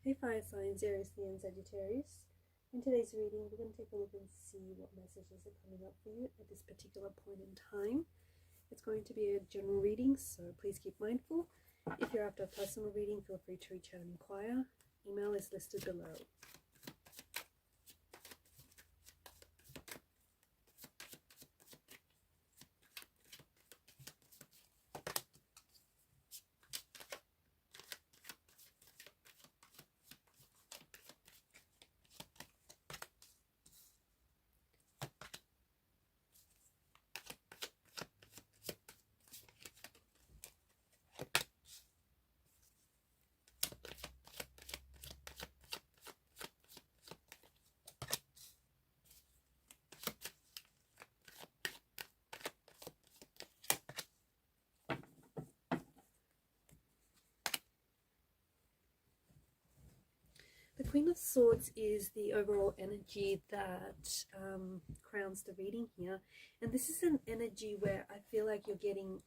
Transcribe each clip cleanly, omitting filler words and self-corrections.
Hey fire signs, Aries, and Sagittarius. In today's reading, we're going to take a look and see what messages are coming up for you at this particular point in time. It's going to be a general reading, so please keep mindful. If you're after a personal reading, feel free to reach out and inquire. Email is listed below. The Queen of Swords is the overall energy that crowns the reading here. And this is an energy where I feel like you're getting,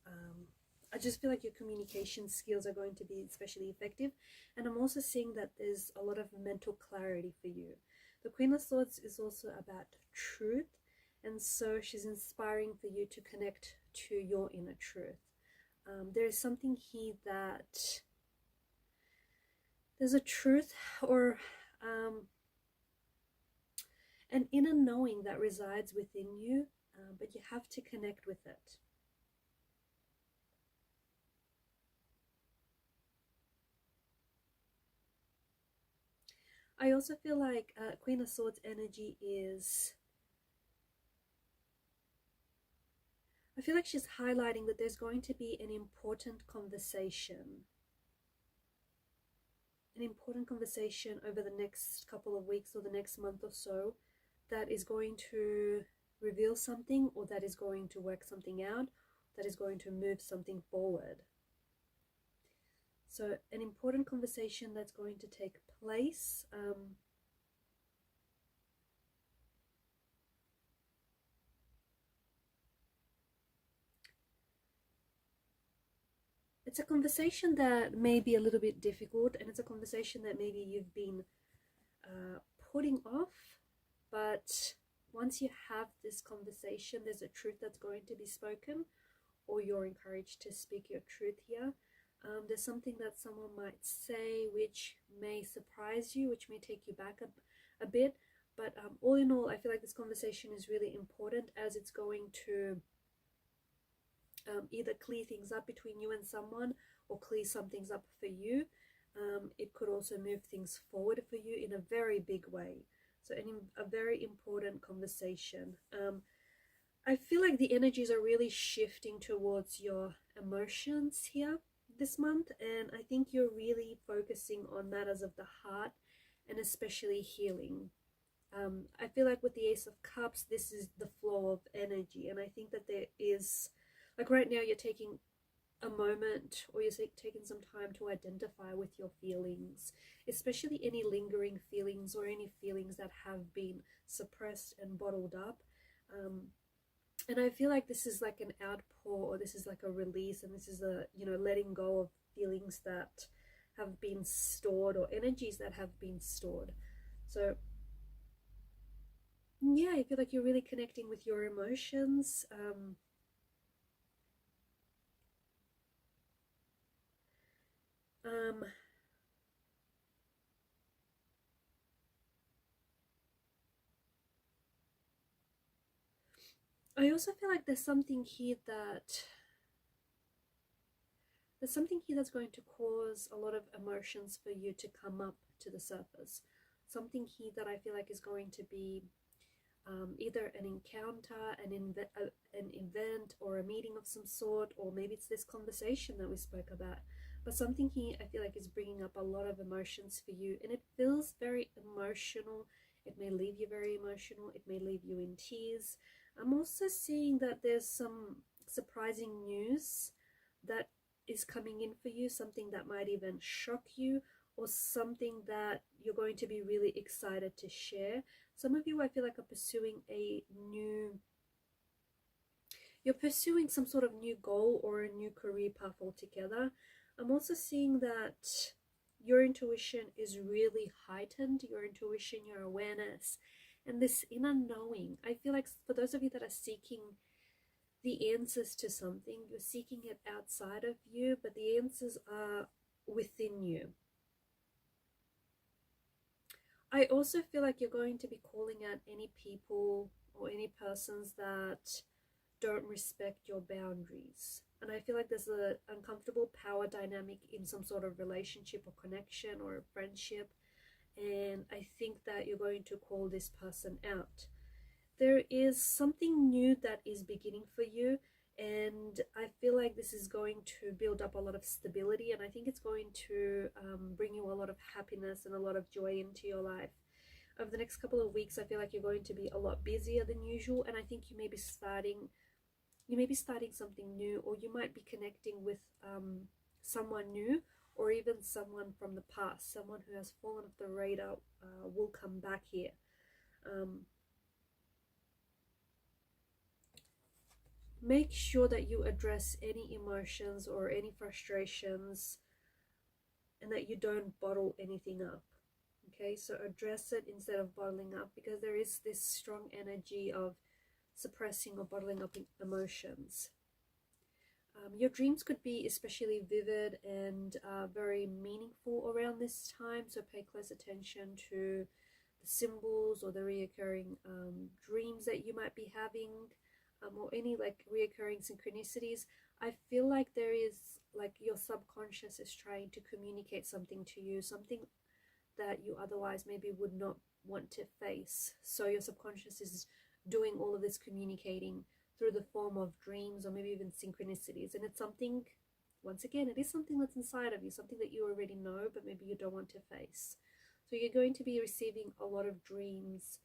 I just feel like your communication skills are going to be especially effective. And I'm also seeing that there's a lot of mental clarity for you. The Queen of Swords is also about truth. And so she's inspiring for you to connect to your inner truth. There is something here that there's a truth or an inner knowing that resides within you, but you have to connect with it. I also feel like Queen of Swords energy is, I feel like she's highlighting that there's going to be an important conversation over the next couple of weeks or the next month or so that is going to reveal something, or that is going to work something out, that is going to move something forward. So an important conversation that's going to take place. It's a conversation that may be a little bit difficult, and it's a conversation that maybe you've been putting off, but once you have this conversation, there's a truth that's going to be spoken, or you're encouraged to speak your truth here. There's something that someone might say which may surprise you, which may take you back a bit, but all in all, I feel like this conversation is really important, as it's going to either clear things up between you and someone, or clear some things up for you. It could also move things forward for you in a very big way. So a very important conversation. I feel like the energies are really shifting towards your emotions here this month, and I think you're really focusing on matters of the heart, and especially healing. I feel like with the Ace of Cups, this is the flow of energy, and I think that there is, like right now, you're taking a moment, or you're taking some time to identify with your feelings, especially any lingering feelings or any feelings that have been suppressed and bottled up. And I feel like this is like an outpour, or this is like a release, and this is a, letting go of feelings that have been stored, or energies that have been stored. So yeah, I feel like you're really connecting with your emotions. I also feel like there's something here that's going to cause a lot of emotions for you to come up to the surface. Something here that I feel like is going to be either an encounter, an event, or a meeting of some sort, or maybe it's this conversation that we spoke about. But something here I feel like is bringing up a lot of emotions for you, and it feels very emotional. It may leave you very emotional. It may leave you in tears. I'm also seeing that there's some surprising news that is coming in for you, something that might even shock you, or something that you're going to be really excited to share. Some of you, I feel like, are pursuing you're pursuing some sort of new goal or a new career path altogether. I'm also seeing that your intuition is really heightened, your intuition, your awareness, and this inner knowing. I feel like for those of you that are seeking the answers to something, you're seeking it outside of you, but the answers are within you. I also feel like you're going to be calling out any people or any persons that don't respect your boundaries. And I feel like there's an uncomfortable power dynamic in some sort of relationship or connection or friendship. And I think that you're going to call this person out. There is something new that is beginning for you. And I feel like this is going to build up a lot of stability. And I think it's going to bring you a lot of happiness and a lot of joy into your life. Over the next couple of weeks, I feel like you're going to be a lot busier than usual. And I think you may be starting something new, or you might be connecting with someone new, or even someone from the past, someone who has fallen off the radar will come back here. Make sure that you address any emotions or any frustrations, and that you don't bottle anything up. Okay, so address it instead of bottling up, because there is this strong energy of suppressing or bottling up emotions. Your dreams could be especially vivid and very meaningful around this time, so pay close attention to the symbols or the reoccurring dreams that you might be having, or any like reoccurring synchronicities. I feel like there is like your subconscious is trying to communicate something to you, something that you otherwise maybe would not want to face. So your subconscious is doing all of this communicating through the form of dreams or maybe even synchronicities. And it's something, once again, it is something that's inside of you, something that you already know, but maybe you don't want to face. So you're going to be receiving a lot of dreams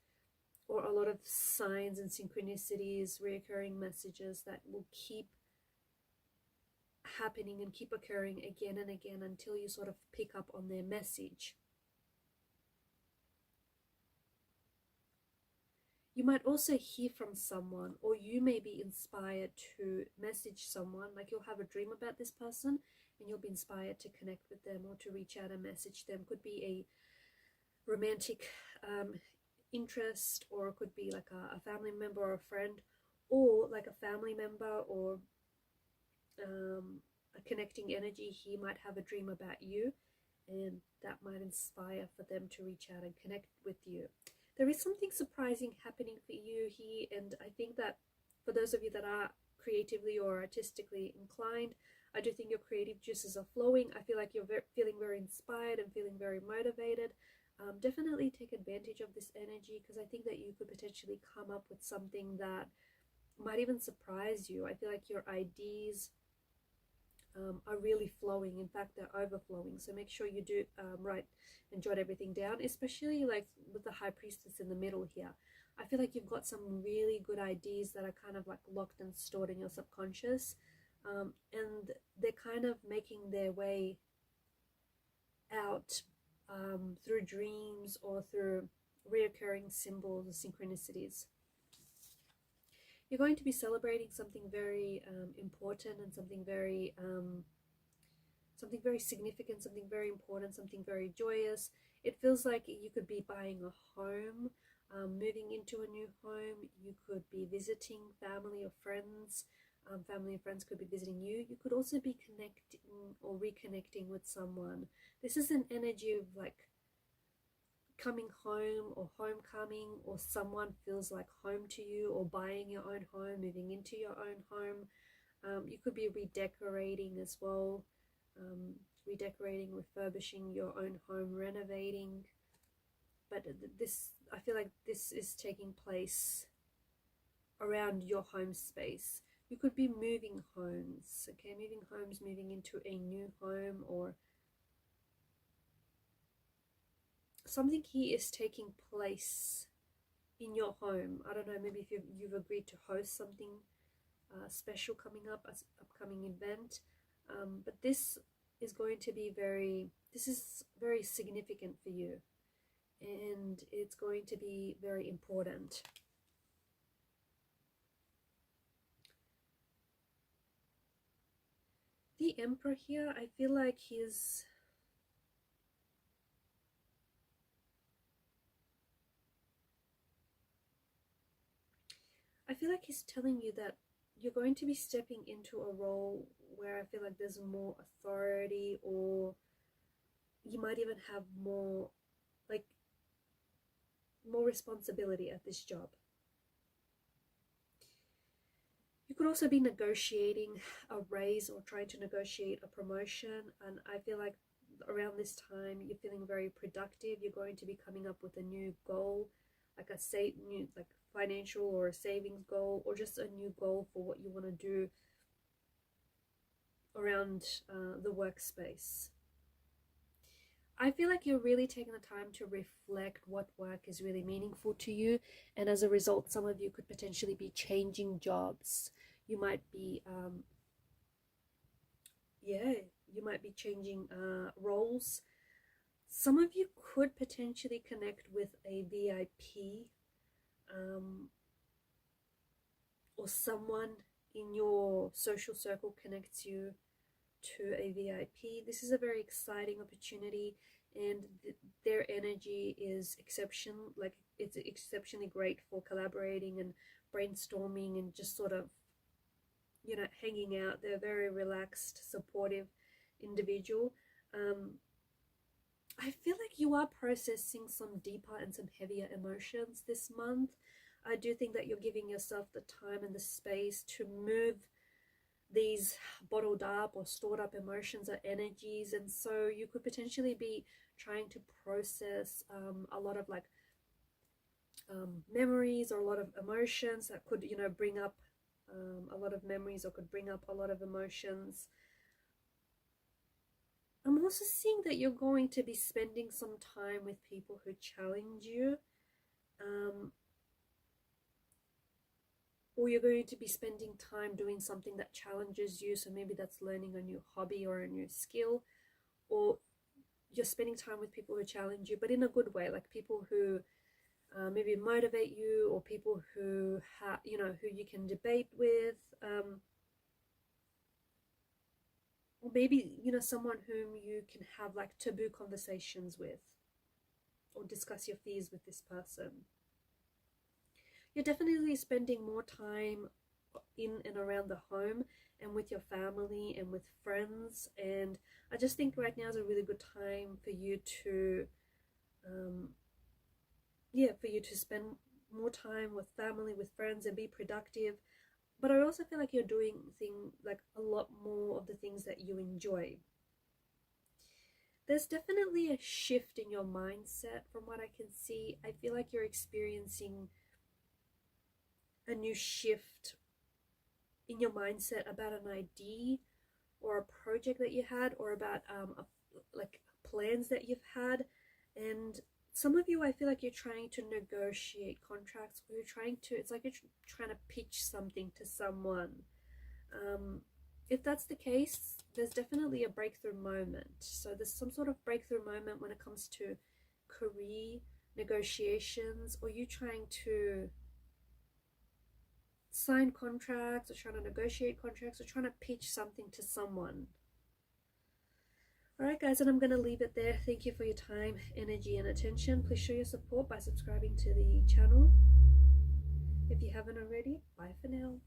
or a lot of signs and synchronicities, reoccurring messages that will keep happening and keep occurring again and again until you sort of pick up on their message. You might also hear from someone, or you may be inspired to message someone. Like you'll have a dream about this person and you'll be inspired to connect with them or to reach out and message them. Could be a romantic interest, or it could be like a family member or a friend, or like a family member or a connecting energy. He might have a dream about you, and that might inspire for them to reach out and connect with you. There is something surprising happening for you here, and I think that for those of you that are creatively or artistically inclined, I do think your creative juices are flowing. I feel like you're feeling very inspired and feeling very motivated. Definitely take advantage of this energy, because I think that you could potentially come up with something that might even surprise you. I feel like your ideas are really flowing. In fact, they're overflowing. So make sure you do write and jot everything down, especially like with the High Priestess in the middle here. I feel like you've got some really good ideas that are kind of like locked and stored in your subconscious, and they're kind of making their way out through dreams or through reoccurring symbols or synchronicities. You're going to be celebrating something very important and something very significant, something very important, something very joyous. It feels like you could be buying a home, moving into a new home. You could be visiting family or friends. Family and friends could be visiting you. You could also be connecting or reconnecting with someone. This is an energy of like coming home or homecoming, or someone feels like home to you, or buying your own home, moving into your own home. You could be redecorating as well, redecorating, refurbishing your own home, renovating. But this, I feel like this is taking place around your home space. You could be moving homes, okay, moving into a new home, or something here is taking place in your home. I don't know, maybe if you've agreed to host something special coming up, as upcoming event, but this is going to be very significant for you, and it's going to be very important. The Emperor here, I feel like he's I feel like he's telling you that you're going to be stepping into a role where I feel like there's more authority, or you might even have more, like, more responsibility at this job. You could also be negotiating a raise or trying to negotiate a promotion, and I feel like around this time you're feeling very productive. You're going to be coming up with a new goal, like a new, like, financial or a savings goal, or just a new goal for what you want to do around the workspace. I feel like you're really taking the time to reflect what work is really meaningful to you, and as a result, some of you could potentially be changing jobs. You might be, you might be changing roles. Some of you could potentially connect with a VIP, or someone in your social circle connects you to a VIP. This is a very exciting opportunity, and their energy is it's exceptionally great for collaborating and brainstorming and just sort of, you know, hanging out. They're a very relaxed, supportive individual. I feel like you are processing some deeper and some heavier emotions this month. I do think that you're giving yourself the time and the space to move these bottled up or stored up emotions or energies, and so you could potentially be trying to process a lot of, like, memories or a lot of emotions that could, you know, bring up a lot of memories or could bring up a lot of emotions. I'm also seeing that you're going to be spending some time with people who challenge you, or you're going to be spending time doing something that challenges you. So maybe that's learning a new hobby or a new skill, or you're spending time with people who challenge you, but in a good way, like people who maybe motivate you, or people who you know, who you can debate with, or maybe, you know, someone whom you can have like taboo conversations with, or discuss your fears with this person. You're definitely spending more time in and around the home and with your family and with friends, and I just think right now is a really good time for you to spend more time with family, with friends, and be productive. But I also feel like you're doing like a lot more of the things that you enjoy. There's definitely a shift in your mindset from what I can see. I feel like you're experiencing a new shift in your mindset about an idea or a project that you had, or about like plans that you've had. And some of you, I feel like you're trying to negotiate contracts, or it's like you're trying to pitch something to someone. If that's the case, there's definitely a breakthrough moment. So there's some sort of breakthrough moment when it comes to career negotiations, or you trying to sign contracts, or trying to negotiate contracts, or trying to pitch something to someone. Alright guys, and I'm going to leave it there. Thank you for your time, energy, and attention. Please show your support by subscribing to the channel if you haven't already. Bye for now.